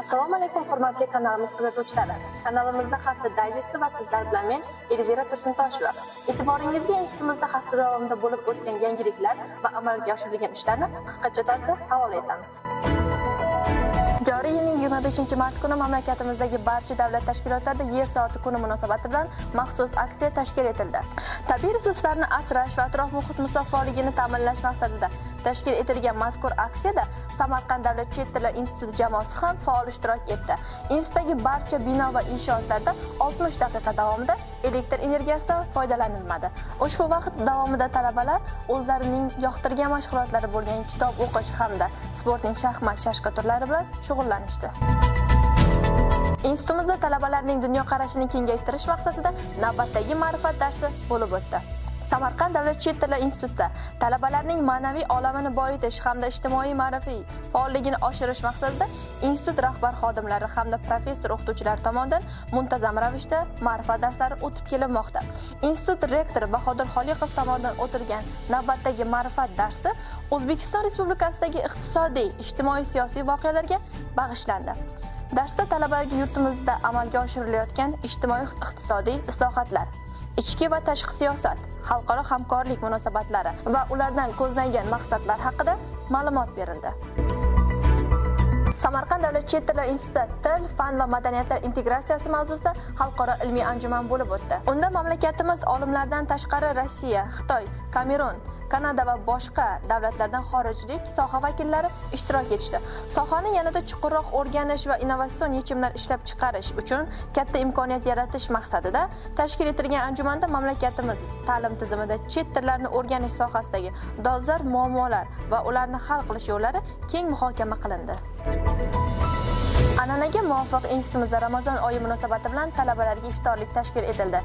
Assalomu alaykum hurmatli kanalimiz kuzatuvchilari. Kanalimizda hafta dayjesti va sizlar bilan men Elvira Tursuntosheva. E'tiboringizga institutimizda hafta davomida bo'lib o'tgan yangiliklar va amalga oshirilgan ishlarni qisqacha tarzda havola etamiz. Joriy yilning 25-mart kuni mamlakatimizdagi barcha davlat tashkilotlarida Yer soati kuni munosabati bilan maxsus aksiya tashkil etildi. Tabiiy resurslarni asrash va atrof-muhit musaffoligini ta'minlash maqsadida tashkil etilgan mazkur aksiyada Samarqand davlat chet tillar instituti jamoasi ham faol ishtirok etdi. Institutdagi barcha bino va inshootlarda 60 daqiqa davomida elektr energiyasidan foydalanilmadi. Ushbu vaqt davomida talabalar o'zlarining yoqtirgan mashg'ulotlari bo'lgan kitob o'qish hamda sportning shaxmat shashka turlari bilan shug'ullanishdi. Institutimizda talabalarning dunyoqarashini kengaytirish maqsadida navbatdagi ma'rifat darsi bo'lib o'tdi. Samarqand davlat chet tillar institutida talabalarning ma'naviy olamini boyitish hamda ijtimoiy ma'rifiy faolligini oshirish maqsadida institut rahbar xodimlari hamda professor o'qituvchilar tomonidan muntazam ravishda ma'rifat darslari o'tib kelinmoqda. Institut rektori Bahodir Xoliqov tomonidan o'tilgan navbatdagi ma'rifat darsi O'zbekiston Respublikasidagi iqtisodiy, ijtimoiy, siyosiy voqealarga bag'ishlandi. Darsda talabalarga yurtimizda amalga oshirilayotgan ijtimoiy-iqtisodiy islohotlar, ichki va tashqi siyosat, xalqaro hamkorlik munosabatlari va ulardan ko'zlangan maqsadlar haqida ma'lumot berildi. Samarqand davlat chet tillar institutida til, fan va madaniyatlar integratsiyasi mavzusida xalqaro ilmiy anjuman bo'lib o'tdi. Unda mamlakatimiz olimlaridan tashqari Rossiya, Xitoy, Kamerun, Kanada va boshqa davlatlardan xorijlik soha vakillari ishtirok etishdi. Sohani yanada chuqurroq o'rganish va innovatsion yechimlar ishlab chiqarish uchun katta imkoniyat yaratish maqsadida tashkil etilgan anjumanda mamlakatimiz ta'lim tizimida chet tillarini o'rganish sohasidagi dolzarb muammolar va ularni hal qilish yo'llari keng muhokama qilindi. An'anaga muvofiq institutimizda Ramazon oyi munosabati bilan talabalarga iftorlik tashkil etildi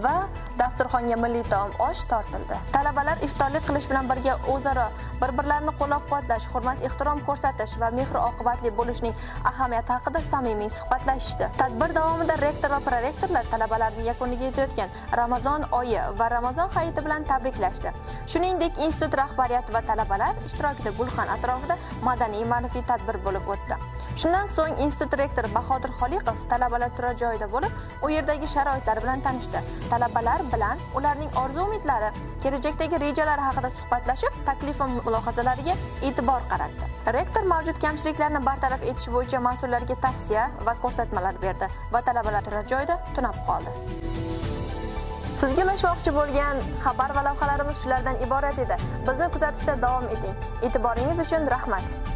va dasturxonga milliy taom osh tortildi. Talabalar iftorlik qilish bilan birga o'zaro bir-birlarini qo'llab-quvvatlash, hurmat-ehtirom ko'rsatish va mehr-oqibatli bo'lishning ahamiyati haqida samimiy suhbatlashishdi. Tadbir davomida rektor va prorektorlar talabalarni yakuniga yetayotgan Ramazon oyi va Ramazon hayiti bilan tabriklashdi. Shuningdek, institut rahbariyati va talabalar ishtirokida gulxan atrofida madaniy-ma'rifiy tadbir bo'lib o'tdi. Shundan so'ng institut rektori Bahodir Xoliqov talabalar turar joyida bo'lib, u yerdagi sharoitlar bilan tanishdi. Talabalar bilan ularning orzu-umidlari, kelajakdagi rejalari haqida suhbatlashib, taklif va mulohazalariga e'tibor qaratdi. Rektor mavjud kamchiliklarni bartaraf etish bo'yicha mas'ullarga tavsiya va ko'rsatmalar berdi va talabalar turar joyida tunab qoldi. Sizga ulashmoqchi bo'lgan xabar va lavhalarimiz shulardan iborat edi. Bizni kuzatishda davom eting. E'tiboringiz uchun rahmat.